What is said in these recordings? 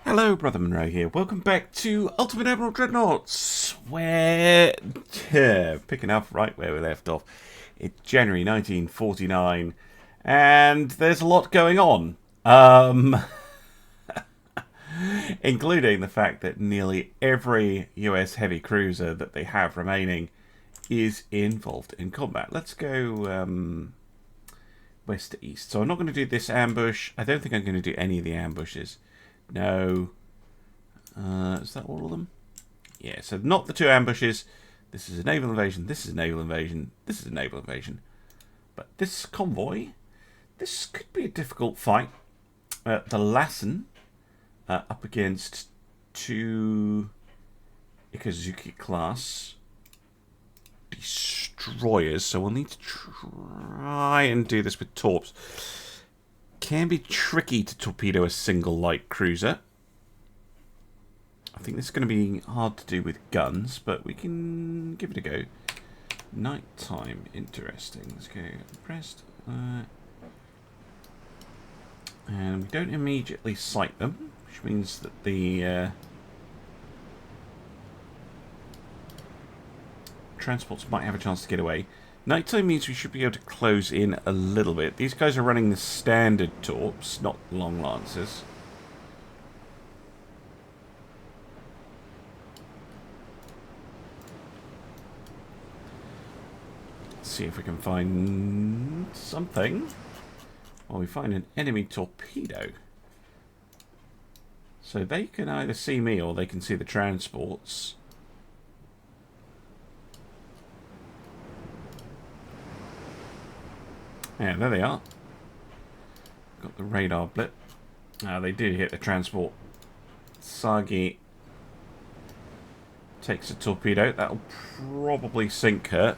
Hello, Brother Monroe here. Welcome back to Ultimate Admiral Dreadnoughts, where, picking up right where we left off, it's January 1949, and there's a lot going on, including the fact that nearly every US heavy cruiser that they have remaining is involved in combat. Let's go west to east. So I'm not going to do this ambush. I don't think I'm going to do any of the ambushes. No. Is that all of them? Yeah, so not the two ambushes. This is a naval invasion. This is a naval invasion. This is a naval invasion. But this convoy, this could be a difficult fight. The Lassen up against two Ikazuki class destroyers. So we'll need to try and do this with torps. Can be tricky to torpedo a single light cruiser. I think this is going to be hard to do with guns, but we can give it a go. Nighttime, interesting. Let's go pressed. And we don't immediately sight them, which means that the transports might have a chance to get away. Nighttime means we should be able to close in a little bit. These guys are running the standard torps, not long lances. Let's see if we can find something. Well, we find an enemy torpedo. So they can either see me or they can see the transports. Yeah, there they are. Got the radar blip. They did hit the transport. Sagi takes a torpedo. That'll probably sink her.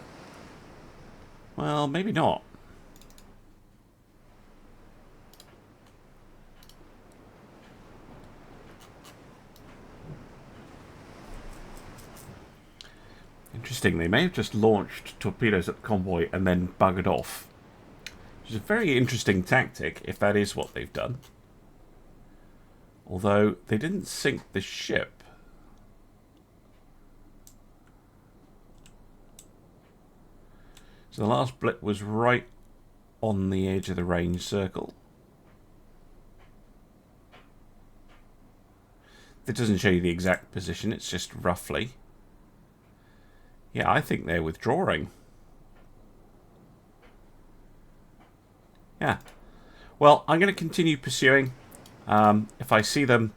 Well, maybe not. Interesting. They may have just launched torpedoes at the convoy and then buggered off. Which is a very interesting tactic, if that is what they've done. Although, they didn't sink the ship. So the last blip was right on the edge of the range circle. That doesn't show you the exact position, it's just roughly. Yeah, I think they're withdrawing. Yeah. Well, I'm going to continue pursuing. If I see them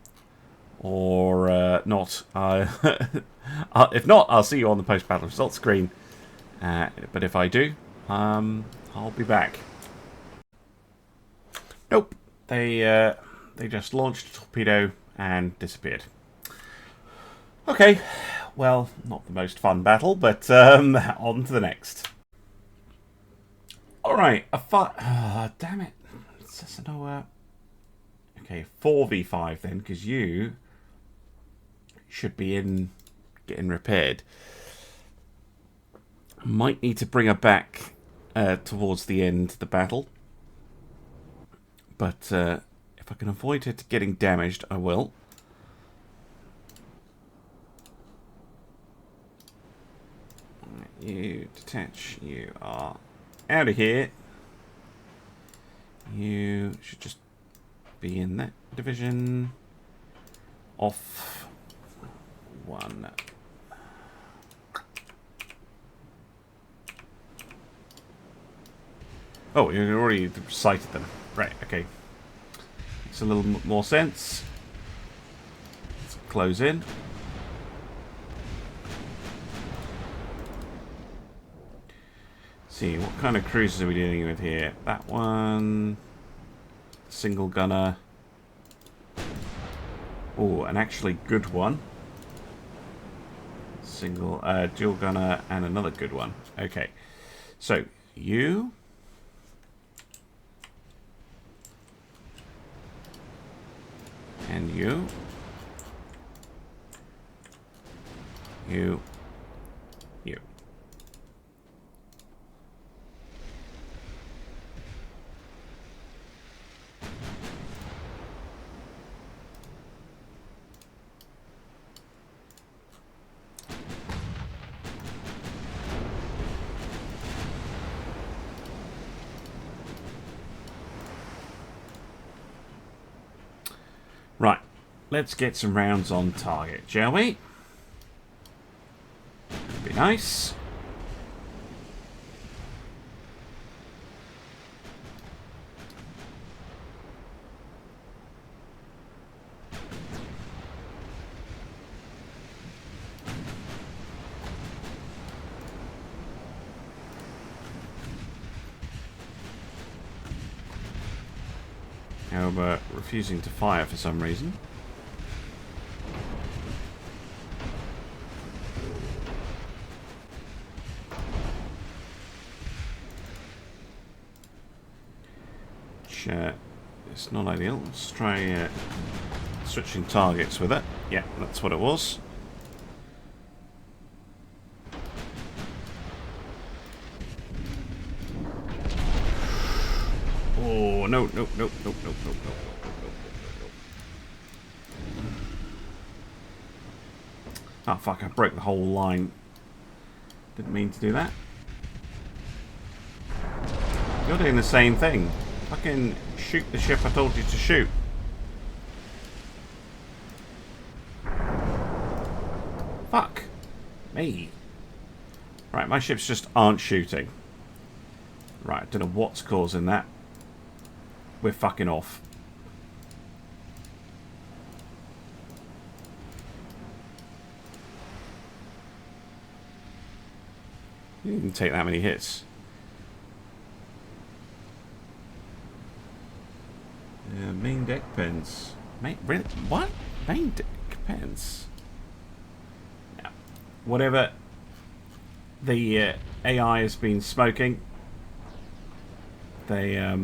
or not, if not, I'll see you on the post-battle results screen. But if I do, I'll be back. Nope. They just launched a torpedo and disappeared. Okay. Well, not the most fun battle, but on to the next. Alright, a fight. Damn it. It's just nowhere. Okay, 4v5 then, because you should be in getting repaired. Might need to bring her back towards the end of the battle. But if I can avoid her getting damaged, I will. You detach. You are out of here. You should just be in that division. Off one. Oh, you already sighted them. Right, okay. Makes a little more sense. Let's close in. See, what kind of cruisers are we dealing with here? That one. Single gunner. Oh, an actually good one. Single, dual gunner, and another good one. Okay. So, you. And you. You. You. Right, let's get some rounds on target, shall we? Be nice. However, refusing to fire for some reason. Which, it's not ideal. Let's try switching targets with it. Yeah, that's what it was. Oh, no, no, no, no, no, no, no, no, no. Oh, fuck, I broke the whole line. Didn't mean to do that. You're doing the same thing. Fucking shoot the ship I told you to shoot. Fuck. Me. Right, my ships just aren't shooting. Right, I don't know what's causing that. We're fucking off. You didn't even take that many hits. Main deck pens. Really? What? Main deck pens? Yeah. Whatever the AI has been smoking, they are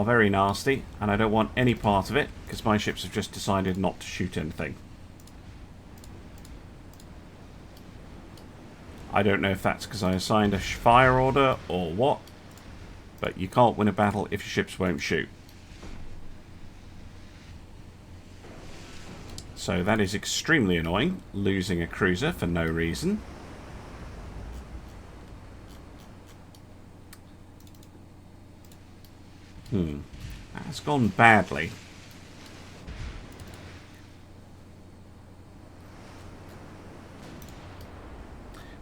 very nasty, and I don't want any part of it, because my ships have just decided not to shoot anything. I don't know if that's because I assigned a fire order or what, but you can't win a battle if your ships won't shoot. So that is extremely annoying, losing a cruiser for no reason. That's gone badly.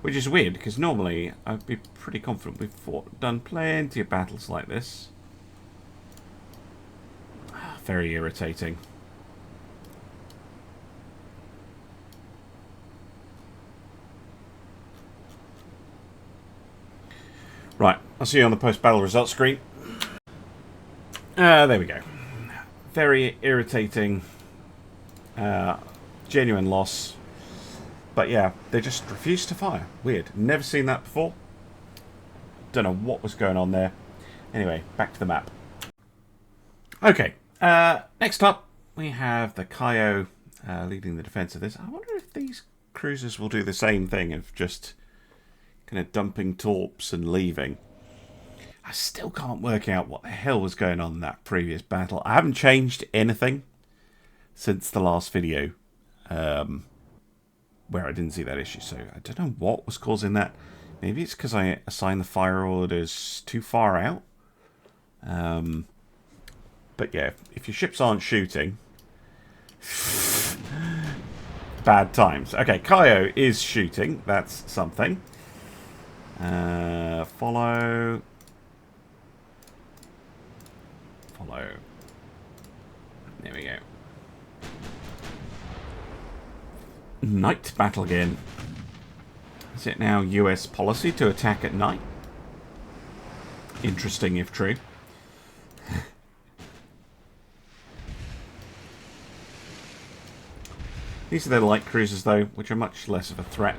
Which is weird, because normally I'd be pretty confident we've done plenty of battles like this. Very irritating. Right, I'll see you on the post-battle results screen. There we go. Very irritating. Genuine loss. But yeah, they just refused to fire. Weird. Never seen that before. Don't know what was going on there. Anyway, back to the map. Okay. Next up, we have the Kaio leading the defense of this. I wonder if these cruisers will do the same thing of just kind of dumping torps and leaving. I still can't work out what the hell was going on in that previous battle. I haven't changed anything since the last video where I didn't see that issue. So I don't know what was causing that. Maybe it's because I assigned the fire orders too far out. But yeah, if your ships aren't shooting, bad times. Okay, Kaio is shooting. That's something. Follow. There we go. Night battle again. Is it now US policy to attack at night? Interesting if true. These are their light cruisers though, which are much less of a threat.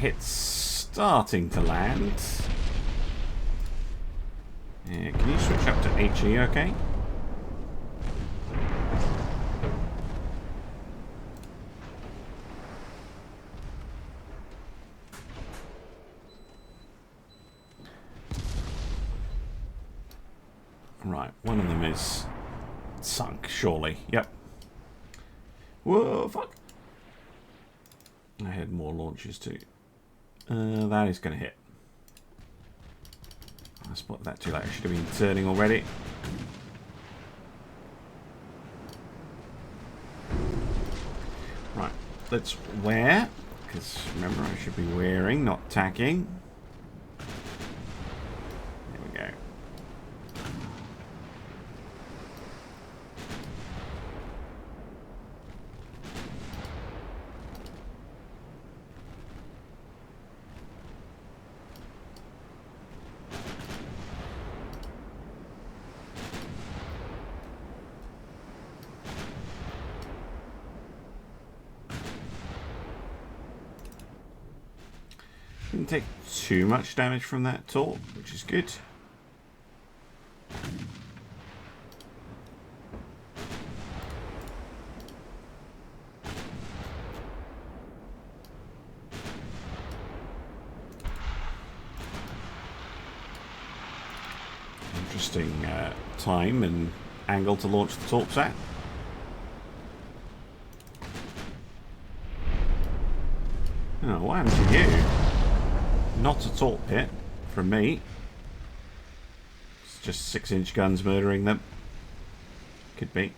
hits starting to land. Can you switch up to HE, okay? Right, one of them is sunk, surely. Yep. Whoa, fuck. I had more launches too. That is going to hit. I spotted that too late. I should have been turning already. Right, let's wear. Because remember, I should be wearing, not tacking. There we go. Didn't take too much damage from that taunt, which is good. Interesting time and angle to launch the torps at. Oh, what happened to you? Not a torp hit from me. It's just 6-inch guns murdering them. Could be.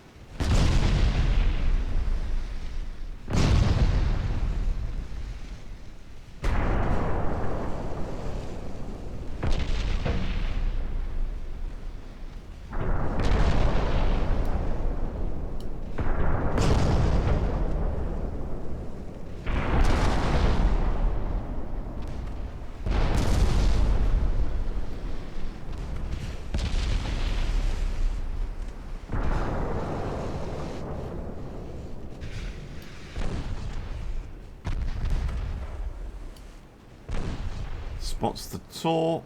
Spots the torp.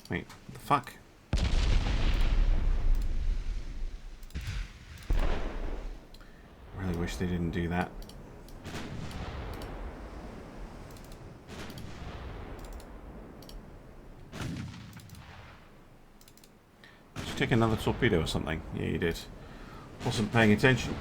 Wait, what the fuck? Really wish they didn't do that. Did you take another torpedo or something? Yeah, you did. Wasn't paying attention.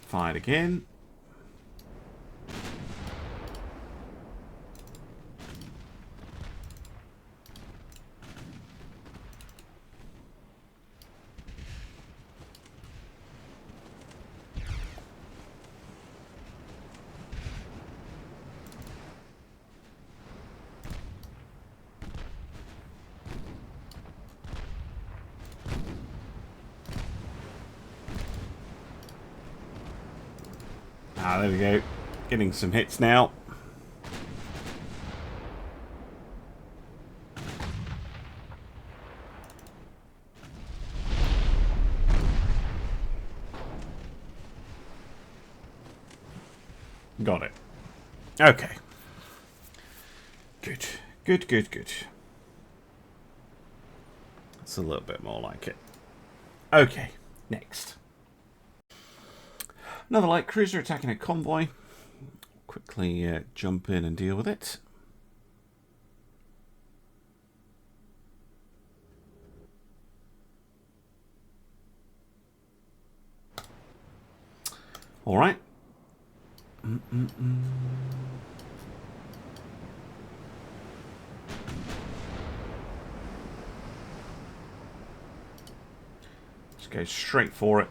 Fired again. Ah, there we go. Getting some hits now. Got it. Okay. Good. Good, good, good. That's a little bit more like it. Okay, next. Another light cruiser attacking a convoy. Quickly jump in and deal with it. All right. Let's go straight for it.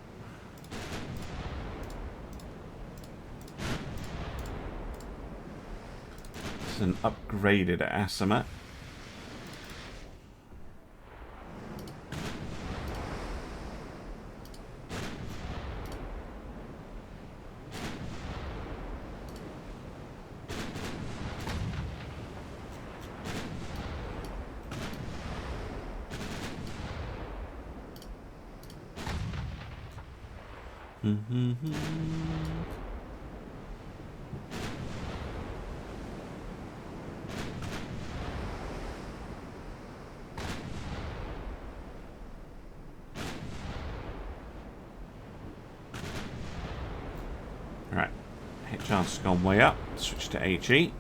It's an upgraded Asima. Right, hit chance has gone way up. Switch to HE.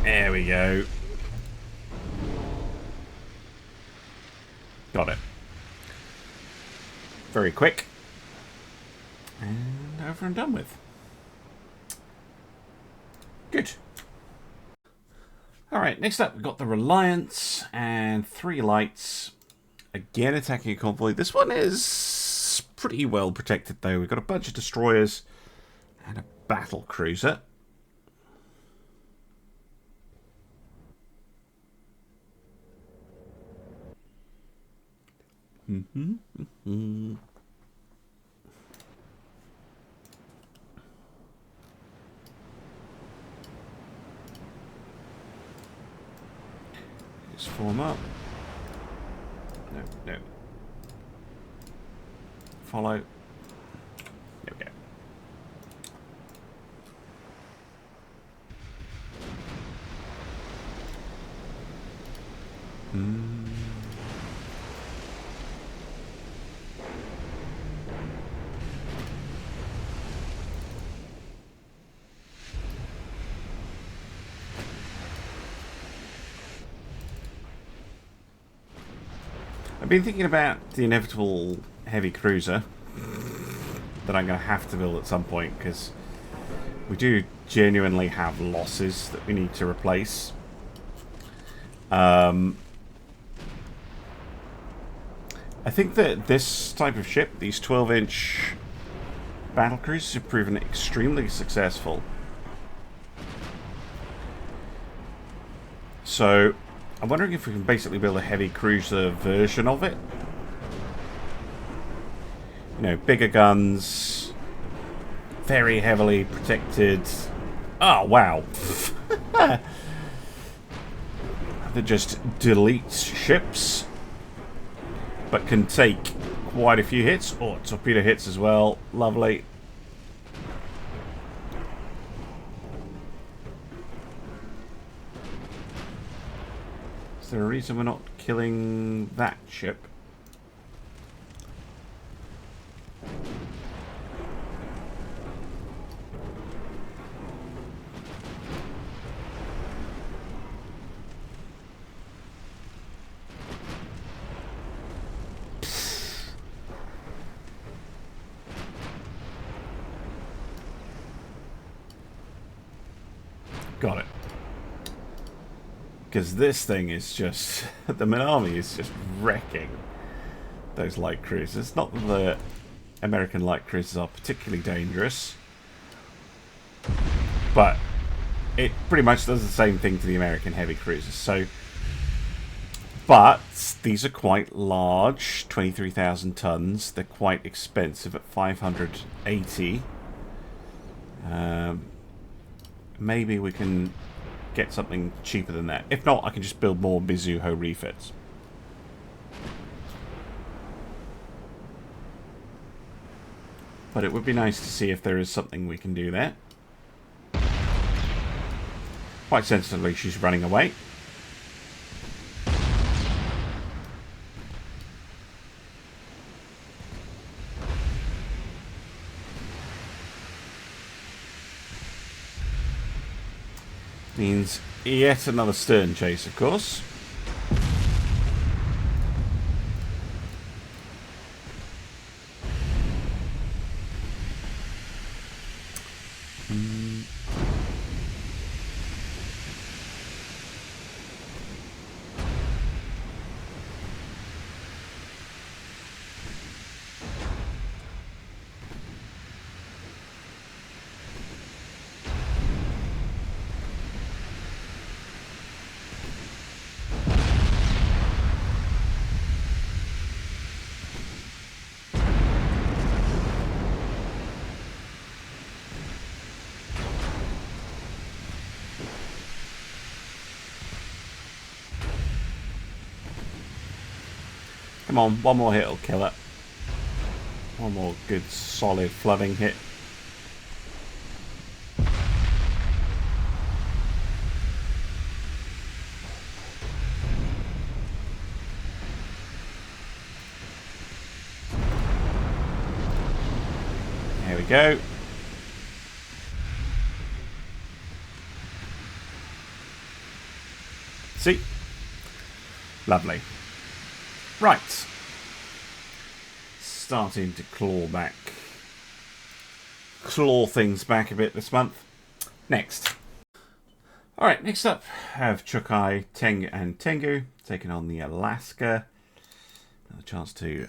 There we go. Got it. Very quick. And over and done with. Good. Alright, next up we've got the Reliance and 3 lights. Again attacking a convoy. This one is pretty well protected though. We've got a bunch of destroyers and a battle cruiser. Just form up. No. Follow. There we go. I've been thinking about the inevitable heavy cruiser that I'm going to have to build at some point, because we do genuinely have losses that we need to replace. I think that this type of ship, these 12-inch battle cruisers, have proven extremely successful. So I'm wondering if we can basically build a heavy cruiser version of it. You know, bigger guns, very heavily protected. Oh, wow. That just deletes ships, but can take quite a few hits. Oh, torpedo hits as well. Lovely. Is there a reason we're not killing that ship? Got it. Because this thing is just... the Army is just wrecking those light cruisers. Not that the American light cruisers are particularly dangerous, but it pretty much does the same thing to the American heavy cruisers. So, but these are quite large, 23,000 tons. They're quite expensive at 580. Maybe we can get something cheaper than that. If not, I can just build more Mizuho refits. But it would be nice to see if there is something we can do there. Quite sensibly, she's running away. Means yet another stern chase, of course. Come on, one more hit will kill it. One more good solid flooding hit. There we go. See? Lovely. Right. Starting to claw things back a bit this month. Next. Alright, next up, have Chukai, Tengu, and Tengu taking on the Alaska. Another chance to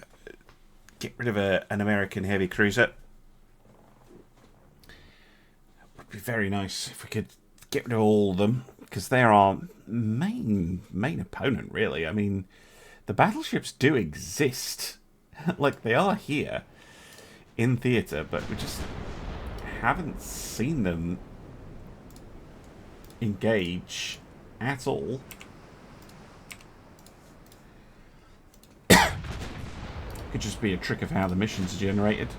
get rid of an American heavy cruiser. Would be very nice if we could get rid of all of them, because they're our main opponent, really. I mean, the battleships do exist. Like, they are here in theatre, but we just haven't seen them engage at all. Could just be a trick of how the missions are generated.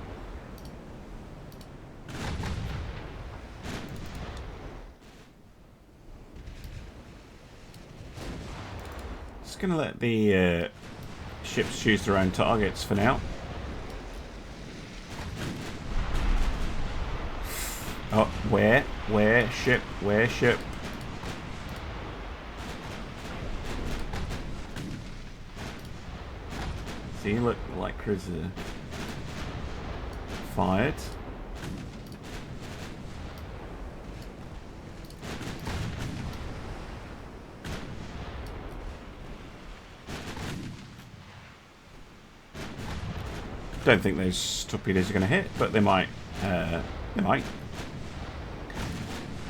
Just gonna let the ships choose their own targets for now. Oh, where ship? See, look, light cruiser fired. Don't think those torpedoes are going to hit, but they might. They might.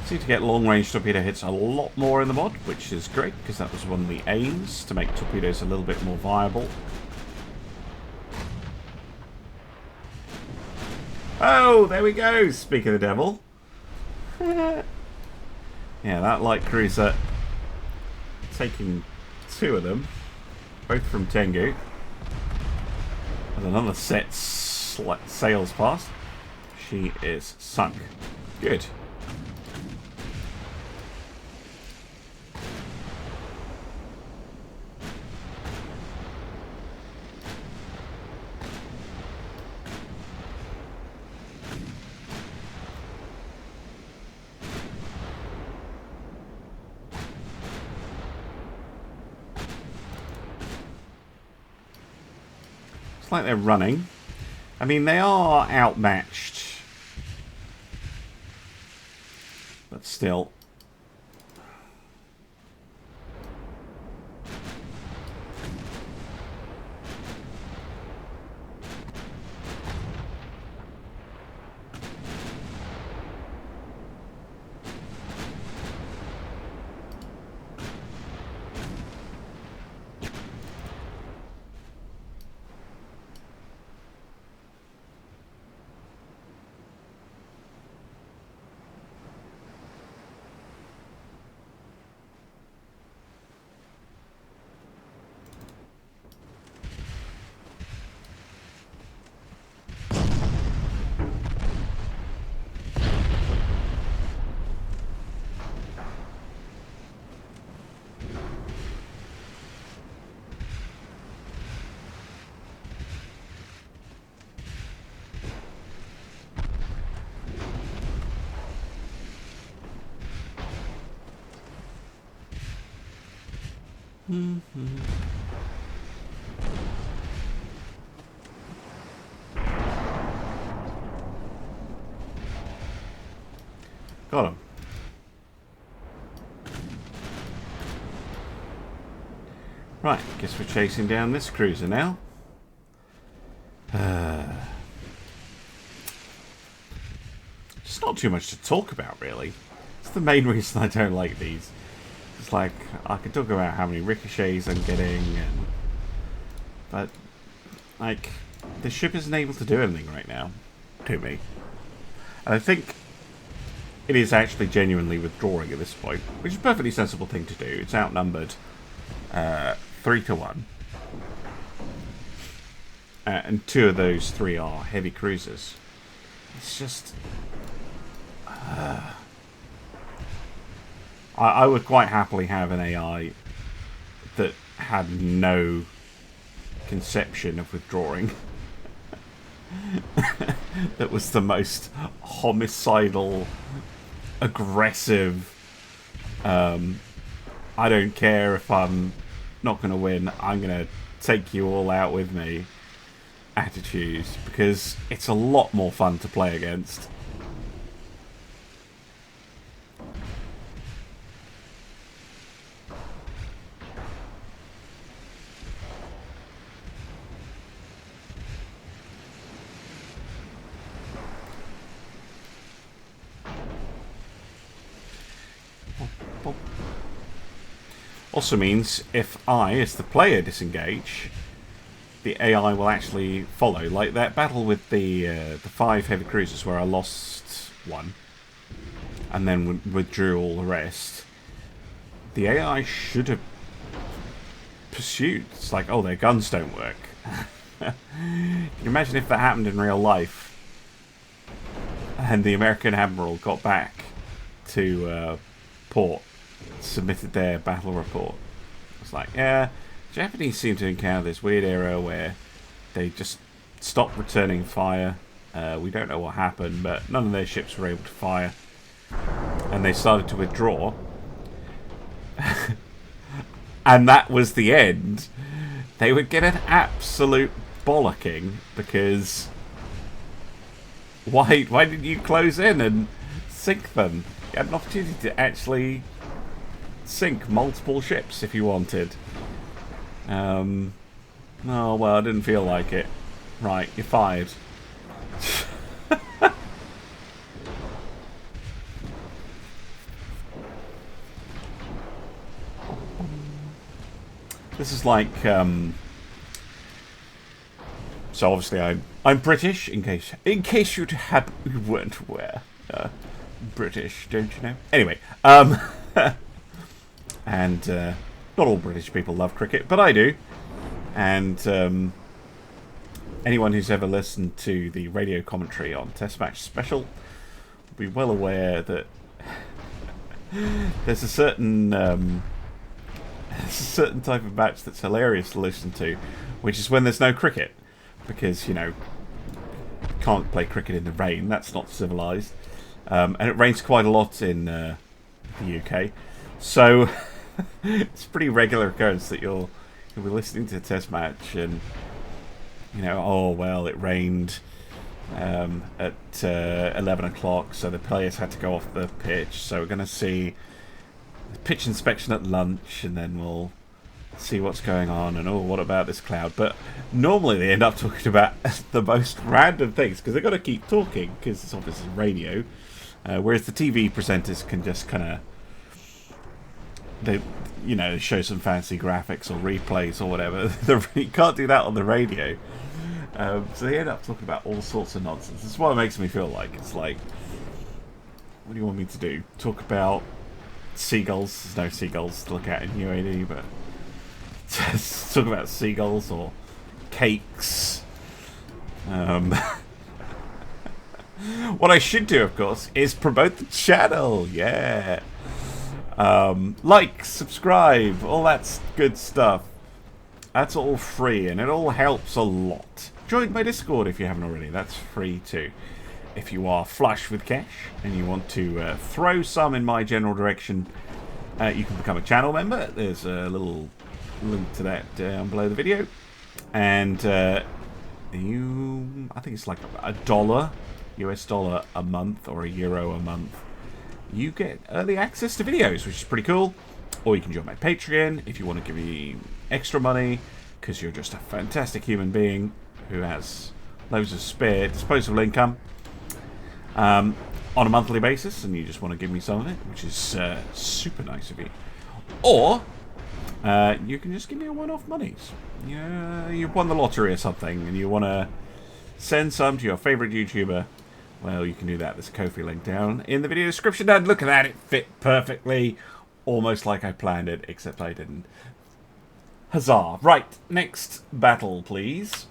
Seem to get long-range torpedo hits a lot more in the mod, which is great, because that was one of the aims, to make torpedoes a little bit more viable. Oh, there we go! Speak of the devil. Yeah, that light cruiser taking two of them, both from Tengu. As another set sails past. She is sunk. Good. It's like they're running. I mean, they are outmatched. But still. Got him. Right, guess we're chasing down this cruiser now. Just not too much to talk about, really. It's the main reason I don't like these. It's like, I could talk about how many ricochets I'm getting, but, like, the ship isn't able to do anything right now to me. And I think it is actually genuinely withdrawing at this point, which is a perfectly sensible thing to do. It's outnumbered 3 to 1. and 2 of those 3 are heavy cruisers. It's just... I would quite happily have an AI that had no conception of withdrawing. That was the most homicidal, aggressive, I don't care if I'm not going to win, I'm going to take you all out with me attitudes, because it's a lot more fun to play against. Also means if I, as the player, disengage, the AI will actually follow. Like that battle with the 5 heavy cruisers where I lost 1 and then withdrew all the rest. The AI should have pursued. It's like, oh, their guns don't work. Can you imagine if that happened in real life and the American admiral got back to port, submitted their battle report? It's like, yeah, Japanese seem to encounter this weird era where they just stopped returning fire. We don't know what happened, but none of their ships were able to fire, and they started to withdraw. And that was the end. They would get an absolute bollocking because why didn't you close in and sink them? You had an opportunity to actually sink multiple ships if you wanted. Oh well, I didn't feel like it. Right, you're fired. This is like so obviously I'm British, in case you weren't aware. British, don't you know? Anyway, and not all British people love cricket, but I do. And anyone who's ever listened to the radio commentary on Test Match Special will be well aware that there's a certain type of match that's hilarious to listen to, which is when there's no cricket, because, you know, you can't play cricket in the rain. That's not civilised. And it rains quite a lot in the UK, so it's a pretty regular occurrence that you'll be listening to a test match and, you know, oh well, it rained at 11 o'clock, so the players had to go off the pitch, so we're going to see the pitch inspection at lunch, and then we'll see what's going on, and oh, what about this cloud? But normally they end up talking about the most random things, because they've got to keep talking, because it's obviously radio, whereas the TV presenters can just kind of, they, you know, show some fancy graphics or replays or whatever. You can't do that on the radio. So they end up talking about all sorts of nonsense. This is what it makes me feel like. It's like, what do you want me to do? Talk about seagulls? There's no seagulls to look at in UAD, but just talk about seagulls or cakes. What I should do, of course, is promote the channel. Yeah. Like, subscribe, all that good stuff. That's all free, and it all helps a lot. Join my Discord if you haven't already. That's free too. If you are flush with cash and you want to throw some in my general direction, you can become a channel member. There's a little link to that down below the video. And I think it's like $1 US dollar a month or €1 a month. You get early access to videos, which is pretty cool. Or you can join my Patreon if you want to give me extra money, because you're just a fantastic human being who has loads of spare disposable income on a monthly basis, and you just want to give me some of it, which is super nice of you. Or you can just give me a one-off monies. You've won the lottery or something, and you want to send some to your favourite YouTuber. Well, you can do that. There's a Ko-fi link down in the video description. And look at that, it fit perfectly. Almost like I planned it, except I didn't. Huzzah. Right, next battle, please.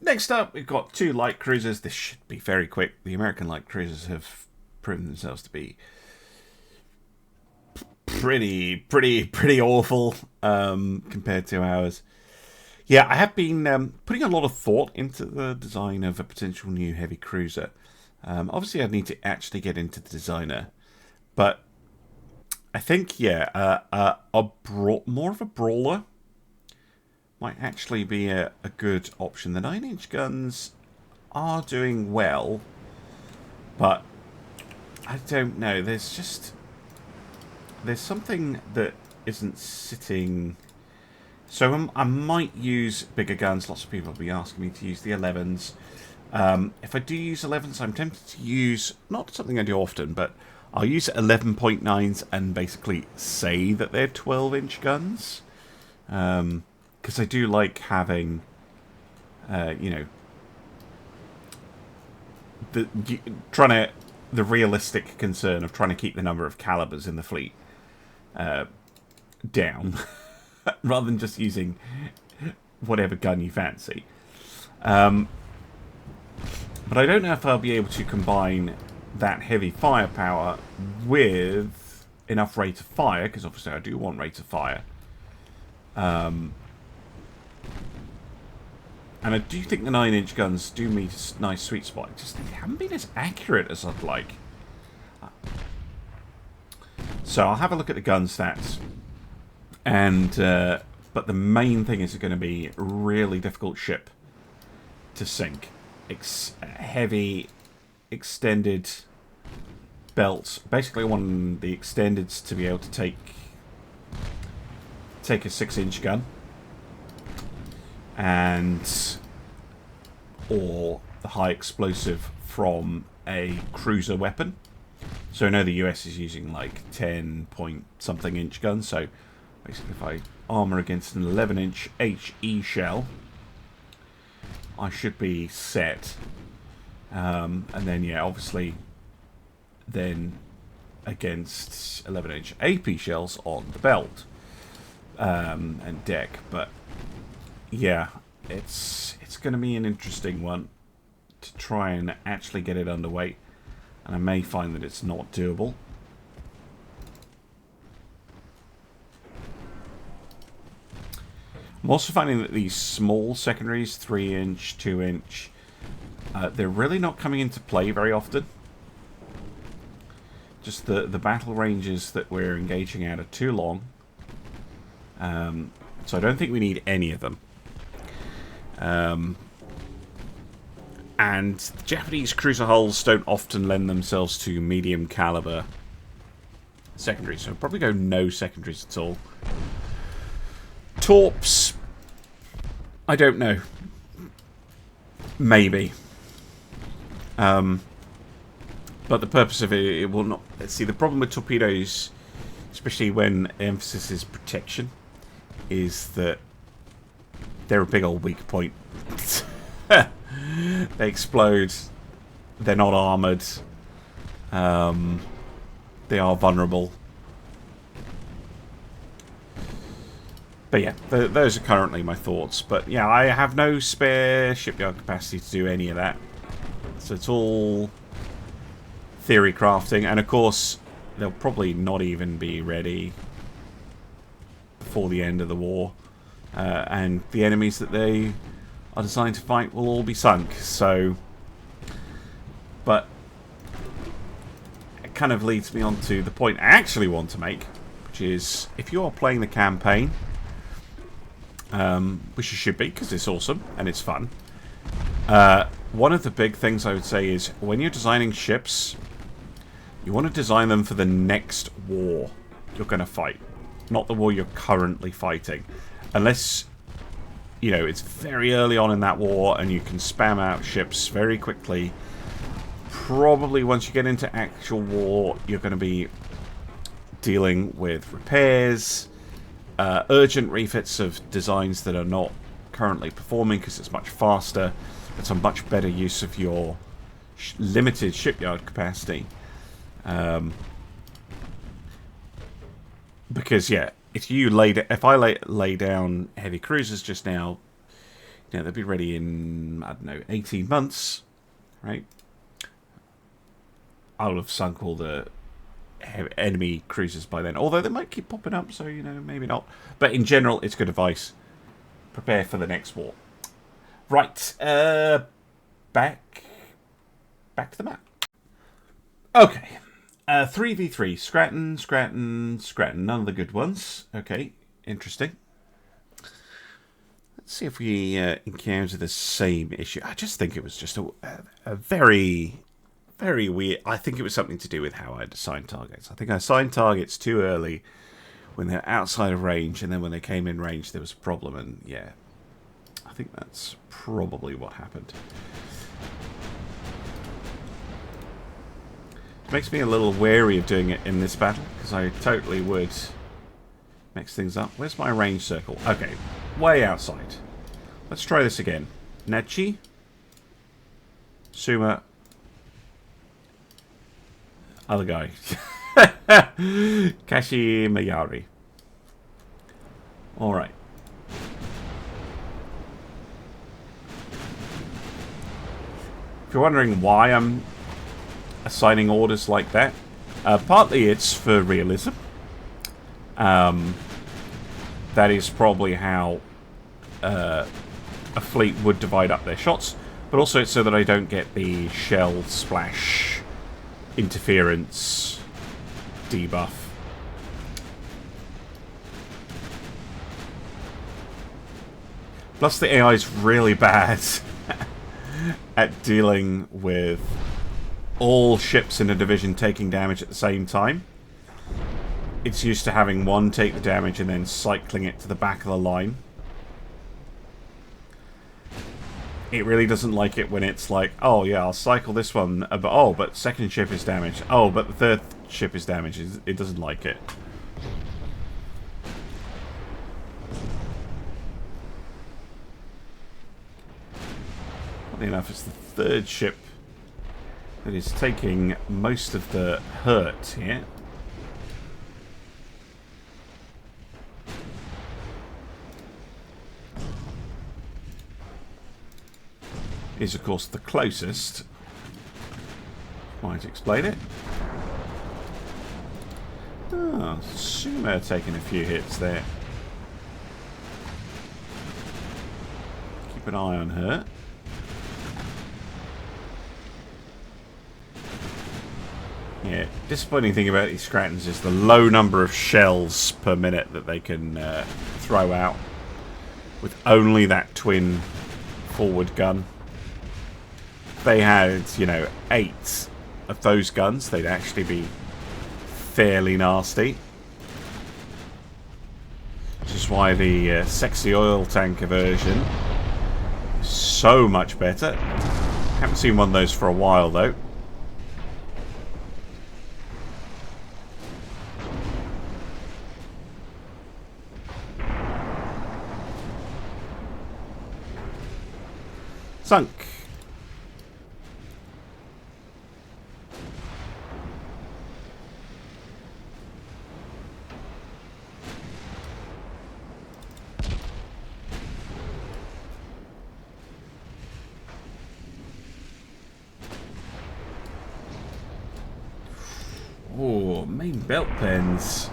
Next up, we've got 2 light cruisers. This should be very quick. The American light cruisers have proven themselves to be pretty awful compared to ours. Yeah, I have been putting a lot of thought into the design of a potential new heavy cruiser. Obviously, I need to actually get into the designer, but I think, yeah, more of a brawler might actually be a good option. The 9-inch guns are doing well, but I don't know. There's something that isn't sitting. So I might use bigger guns. Lots of people will be asking me to use the 11s. If I do use 11s, I'm tempted to use, not something I do often, but I'll use 11.9s and basically say that they're 12-inch guns. Because I do like having, the realistic concern of trying to keep the number of calibers in the fleet down, rather than just using whatever gun you fancy. But I don't know if I'll be able to combine that heavy firepower with enough rate of fire, because obviously I do want rate of fire. And I do think the 9-inch guns do meet a nice sweet spot. Just they haven't been as accurate as I'd like. So I'll have a look at the gun stats. And but the main thing is going to be a really difficult ship to sink. Heavy, extended belts. Basically, I want the extendeds to be able to take a 6-inch gun. And or the high explosive from a cruiser weapon. So I know the US is using like 10-point-something inch guns. So basically, if I armor against an 11-inch HE shell, I should be set. And then, yeah, obviously, then against 11-inch AP shells on the belt and deck, but. Yeah, it's going to be an interesting one to try and actually get it underway, and I may find that it's not doable. I'm also finding that these small secondaries, 3-inch, 2-inch, they're really not coming into play very often. Just the battle ranges that we're engaging at are too long, so I don't think we need any of them. And the Japanese cruiser hulls don't often lend themselves to medium caliber secondaries, so I'll probably go no secondaries at all. Torps, I don't know. Maybe. But the purpose of it will not. Let's see, the problem with torpedoes, especially when emphasis is protection, is that they're a big old weak point. They explode. They're not armoured. They are vulnerable. But yeah, those are currently my thoughts. But yeah, I have no spare shipyard capacity to do any of that. So it's all theory crafting. And of course, they'll probably not even be ready before the end of the war. And the enemies that they are designed to fight will all be sunk. So, but it kind of leads me on to the point I actually want to make, which is if you are playing the campaign, which you should be because it's awesome and it's fun. One of the big things I would say is when you're designing ships, you want to design them for the next war you're going to fight, not the war you're currently fighting. Unless, you know, it's very early on in that war and you can spam out ships very quickly. Probably once you get into actual war, you're going to be dealing with repairs, urgent refits of designs that are not currently performing because it's much faster. It's a much better use of your limited shipyard capacity. Because, yeah, if I lay down heavy cruisers just now, Yeah, they'll be ready in, I don't know, 18 months, right? I'll have sunk all the enemy cruisers by then. Although they might keep popping up, so, you know, maybe not. But in general, it's good advice. Prepare for the next war. Right, back to the map. Okay, 3v3, Scranton, none of the good ones. Okay, interesting. Let's see if we encounter the same issue. I just think it was just a very, very weird... I think it was something to do with how I'd assigned targets. I think I assigned targets too early when they're outside of range, and then when they came in range, there was a problem, and yeah... I think that's probably what happened. It makes me a little wary of doing it in this battle, because I totally would mix things up. Where's my range circle? Okay, way outside. Let's try this again. Nachi, Suma, other guy. Kashi Mayari. Alright. If you're wondering why I'm assigning orders like that, partly it's for realism. That is probably how a fleet would divide up their shots, but also it's so that I don't get the shell splash interference debuff. Plus the AI is really bad at dealing with all ships in a division taking damage at the same time. It's used to having one take the damage and then cycling it to the back of the line. It really doesn't like it when it's like, oh yeah, I'll cycle this one, but oh, but second ship is damaged. Oh, but the third ship is damaged. It doesn't like it. Funny enough, it's the third ship that is taking most of the hurt here. Is, of course, the closest. Might explain it. Oh, Suma taking a few hits there. Keep an eye on her. Yeah, disappointing thing about these Scrantons is the low number of shells per minute that they can throw out with only that twin forward gun. If they had, you know, 8 of those guns, they'd actually be fairly nasty. Which is why the sexy oil tanker version is so much better. Haven't seen one of those for a while though. Sunk. Oh, main belt pens.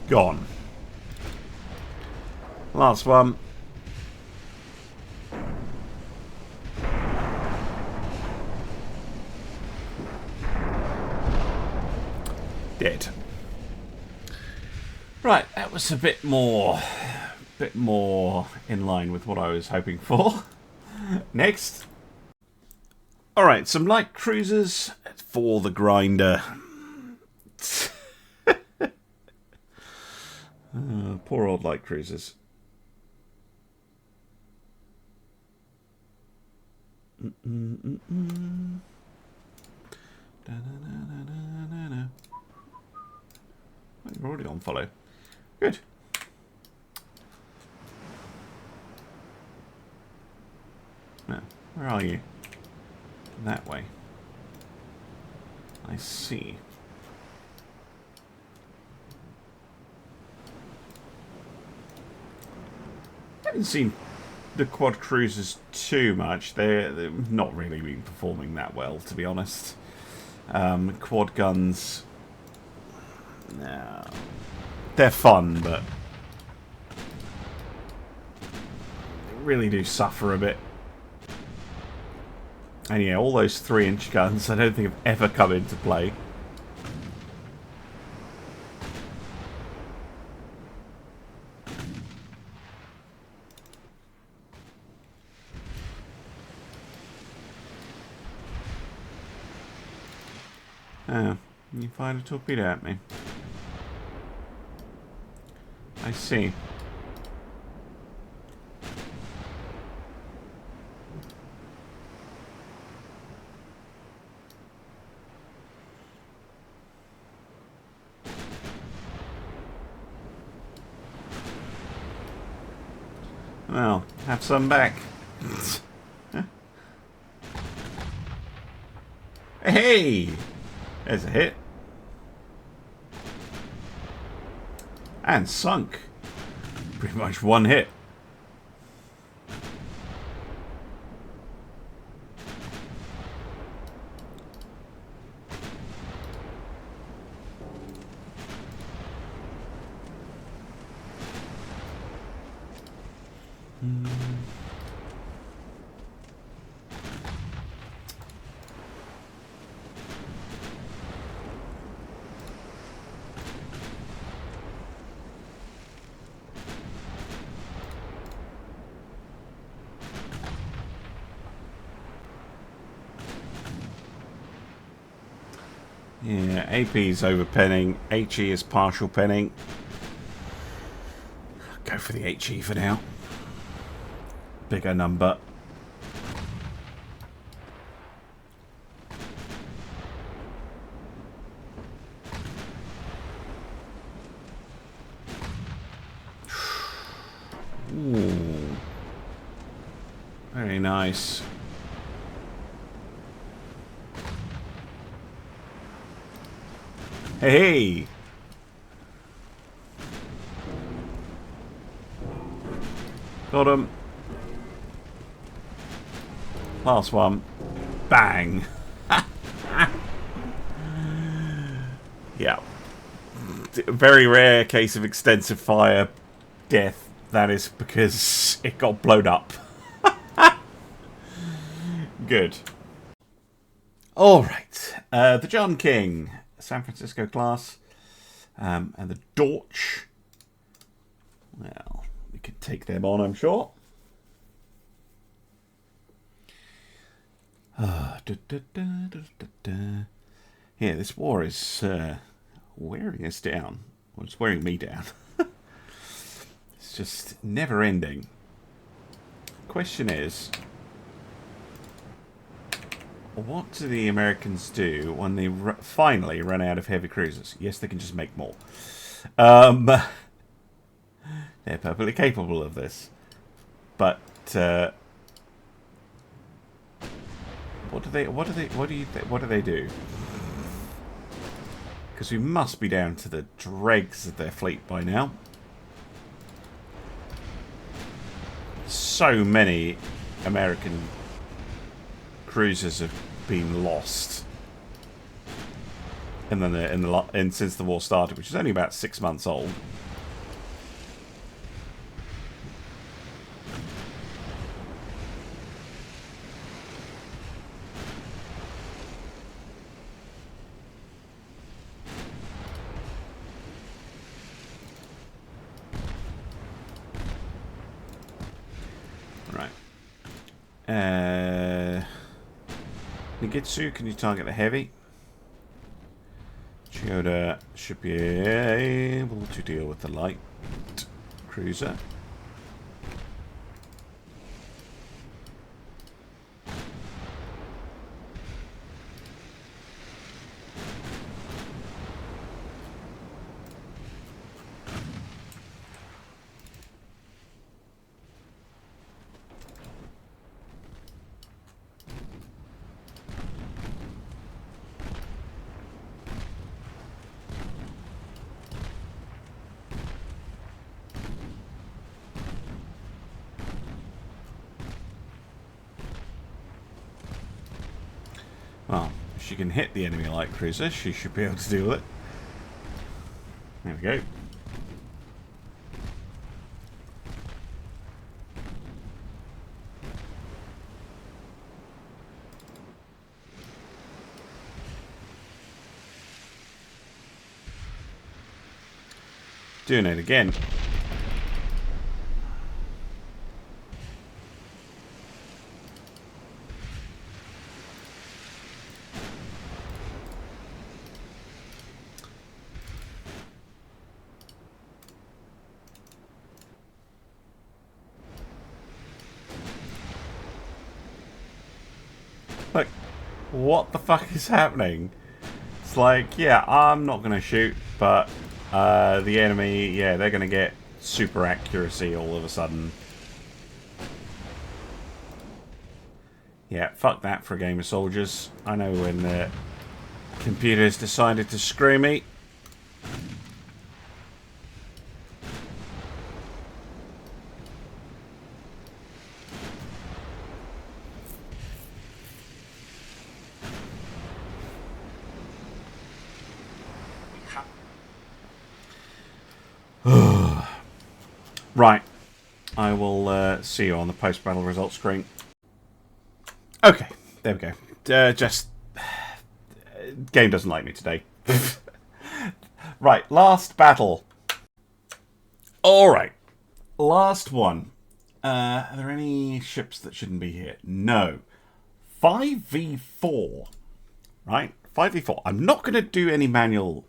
Gone. Last one. Dead. Right, that was a bit more in line with what I was hoping for. Next. Alright, some light cruisers for the grinder. Poor old light cruisers. You're already on follow. Good. No, where are you? That way. I see. I haven't seen the quad cruisers too much. They're not really been performing that well, to be honest. Quad guns, no, they're fun, but they really do suffer a bit. And yeah, all those 3-inch guns I don't think have ever come into play. Oh, you fired a torpedo at me. I see. Well, have some back. Hey! There's a hit. And sunk. Pretty much one hit. Yeah, AP is overpenning. HE is partial penning. Go for the HE for now. Bigger number. Ooh. Very nice. Hey! Got him. Last one. Bang! Yeah. Very rare case of extensive fire death. That is because it got blown up. Good. Alright. The John King. San Francisco class. And the Dorch. Well, we could take them on, I'm sure. Yeah, this war is wearing us down. Well, it's wearing me down. It's just never ending. Question is, what do the Americans do when they finally run out of heavy cruisers? Yes, they can just make more. They're perfectly capable of this. But what do they do? Because we must be down to the dregs of their fleet by now. So many American cruisers have been lost, and then since the war started, which is only about 6 months old. Right. Nigitsu, can you target the heavy? Chiyoda should be able to deal with the light cruiser. she can hit the enemy light cruiser, she should be able to deal with it. There we go. Doing it again. Look, what the fuck is happening? It's like, yeah, I'm not going to shoot, but the enemy, yeah, they're going to get super accuracy all of a sudden. Yeah, fuck that for a game of soldiers. I know when the computers decided to screw me. Right, I will see you on the post-battle results screen. Okay, there we go. Game doesn't like me today. Right, last battle. Alright, last one. Are there any ships that shouldn't be here? No. 5v4. Right, 5v4. I'm not going to do any manual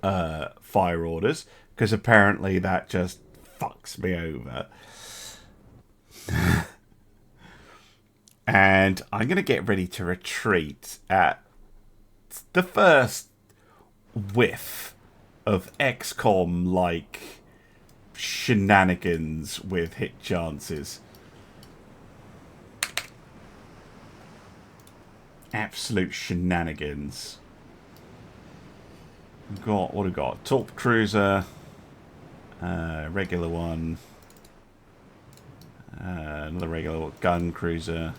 fire orders, because apparently that just fucks me over. And I'm going to get ready to retreat at the first whiff of XCOM-like shenanigans with hit chances. Absolute shenanigans. We've got, what have we got? Torp cruiser, regular one, another regular gun cruiser,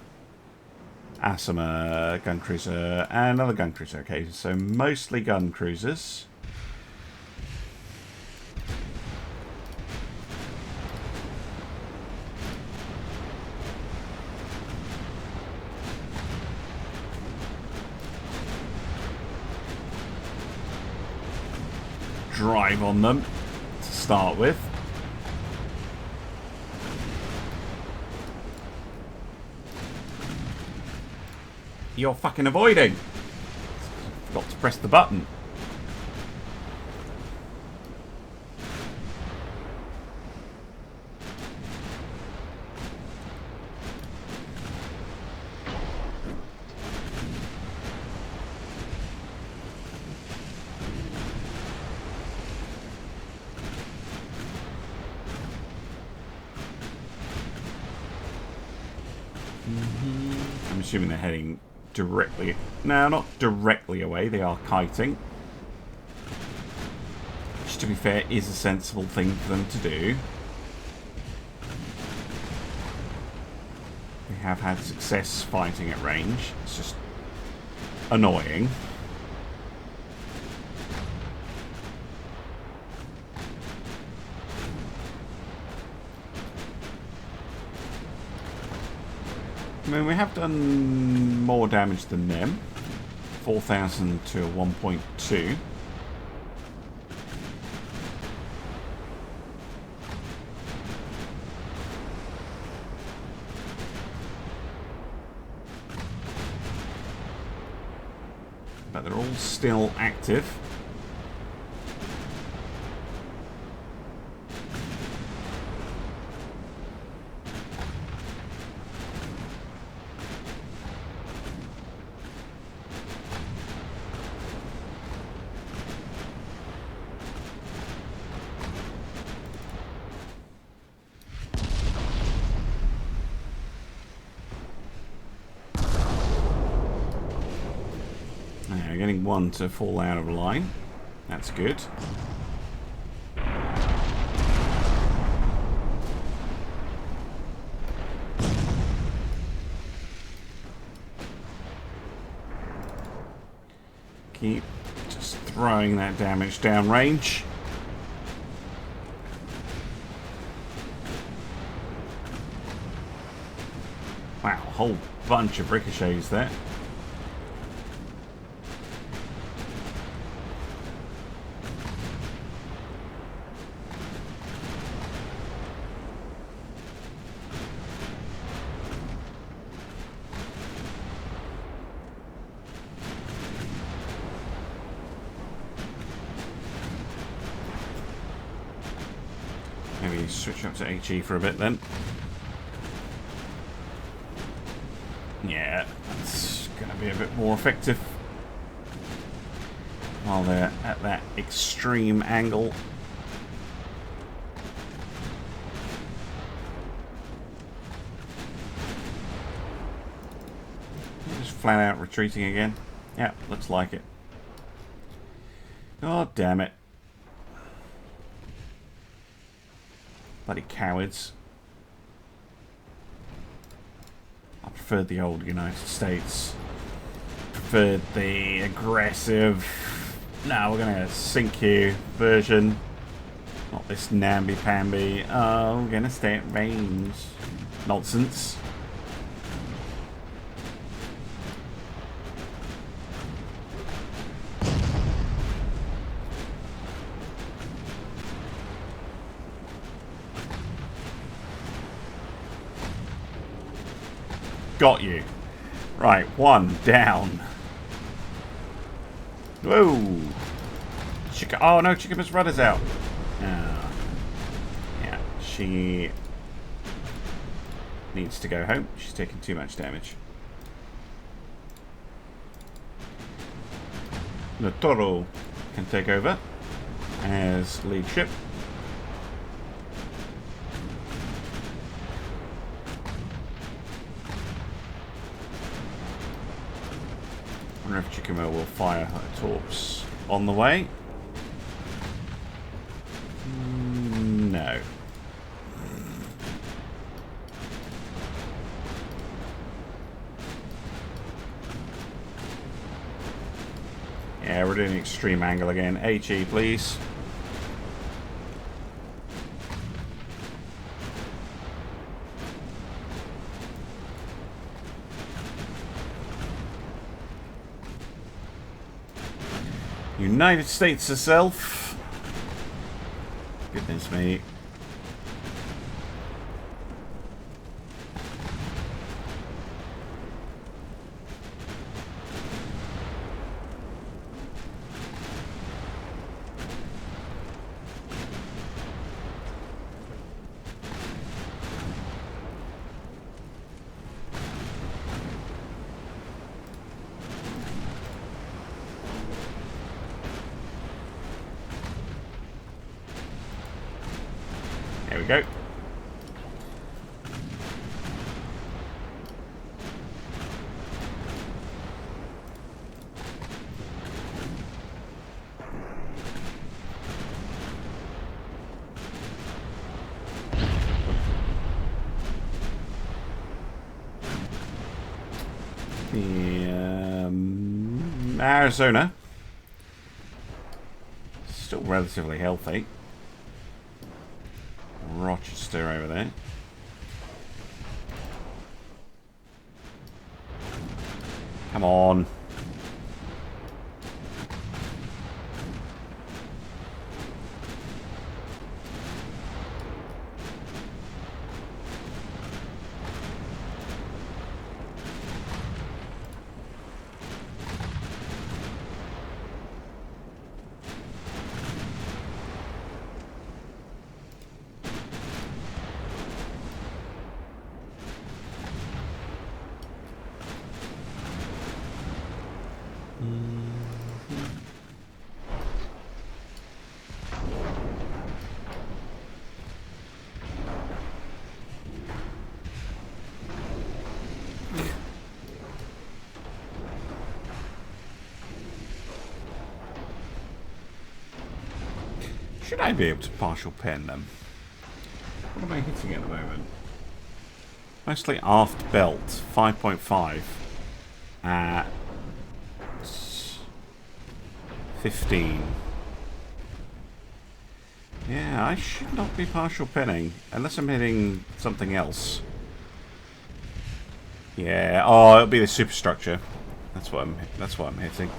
Asima gun cruiser, and another gun cruiser. Okay, so mostly gun cruisers. Drive on them to start with. You're fucking avoiding. Forgot to press the button. I'm assuming they're heading directly... No, not directly away. They are kiting. Which, to be fair, is a sensible thing for them to do. They have had success fighting at range. It's just annoying. I mean, we have done more damage than them. 4,000 to 1.2. But they're all still active. Getting one to fall out of line. That's good. Keep just throwing that damage downrange. Wow, a whole bunch of ricochets there. Maybe switch up to HE for a bit then. Yeah, that's going to be a bit more effective while they're at that extreme angle. Just flat out retreating again. Yeah, looks like it. Oh, damn it. Bloody cowards. I preferred the old United States. Preferred the aggressive, no, we're gonna sink you version. Not this namby-pamby, oh, we're gonna stay at range. Nonsense. Got you. Right, one down. Whoa. Chica. Oh no, Chicka's rudder's out. Yeah, she needs to go home. She's taking too much damage. The Toro can take over as lead ship. I wonder if Chikimo will fire her torps on the way. No. Yeah, we're doing extreme angle again. HE, please. United States herself. Goodness me. There we go. The Arizona still relatively healthy. Rochester over there. Come on. Should I be able to partial pen them? What am I hitting at the moment? Mostly aft belt, 5.5 at 15. Yeah, I should not be partial pinning unless I'm hitting something else. Yeah, oh, it'll be the superstructure. That's what I'm hitting.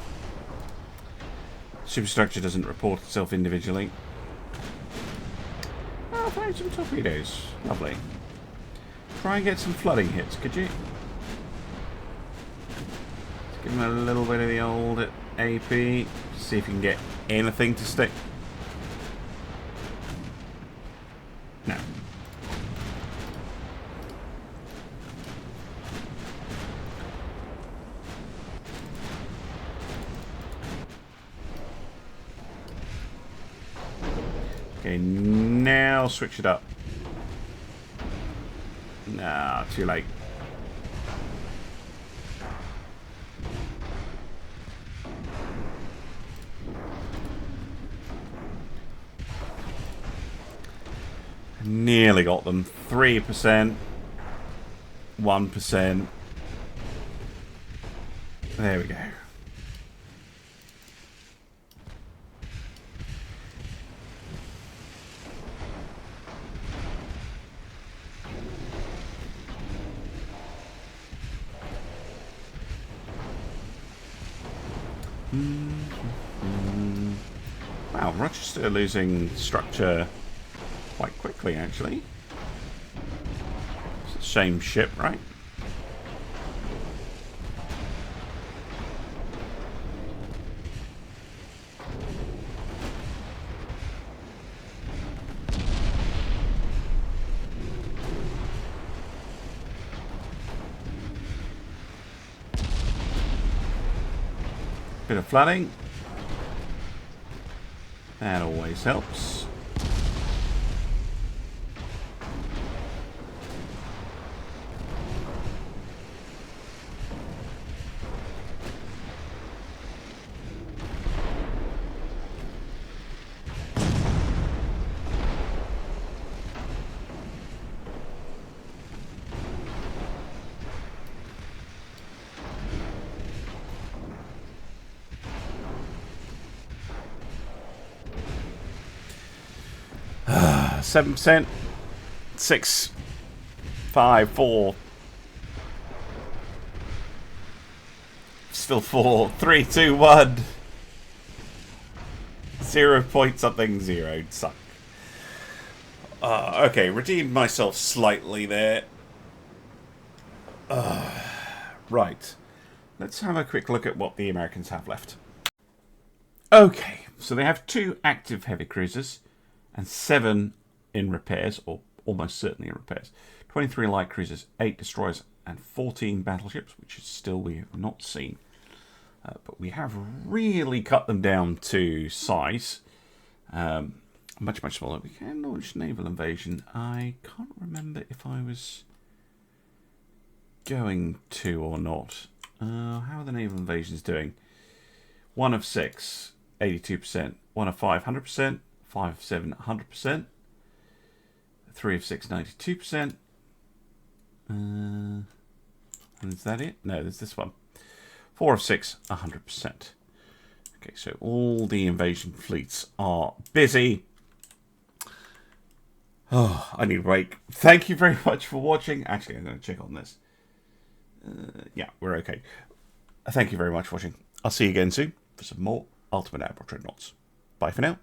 Superstructure doesn't report itself individually. Oh, find some torpedoes. Lovely. Try and get some flooding hits, could you? Let's give him a little bit of the old AP. See if you can get anything to stick. No. Okay, now switch it up. Nah, too late. Nearly got them. 3%. 1%. There we go. Wow, Rochester losing structure quite quickly, actually. It's a shame ship, right? Bit of flooding. That always helps. Ah, 7%. 6, 5, 4. Still 4. 3, 2, 1. 0 point something 0. Suck. Okay, redeemed myself slightly there. Right. Let's have a quick look at what the Americans have left. Okay, so they have 2 active heavy cruisers and 7 in repairs, or almost certainly in repairs. 23 light cruisers, 8 destroyers, and 14 battleships, which is still we have not seen. But we have really cut them down to size. Much, much smaller. We can launch naval invasion. I can't remember if I was going to or not. How are the naval invasions doing? 1 of 6, 82%. 1 of 5, 100%. 5 of 7, 100%. 3 of 6, 92%. And is that it? No, there's this one. 4 of 6, 100%. Okay, so all the invasion fleets are busy. Oh, I need a break. Thank you very much for watching. Actually, I'm going to check on this. Yeah, we're okay. Thank you very much for watching. I'll see you again soon for some more Ultimate Admiral Dreadnoughts. Bye for now.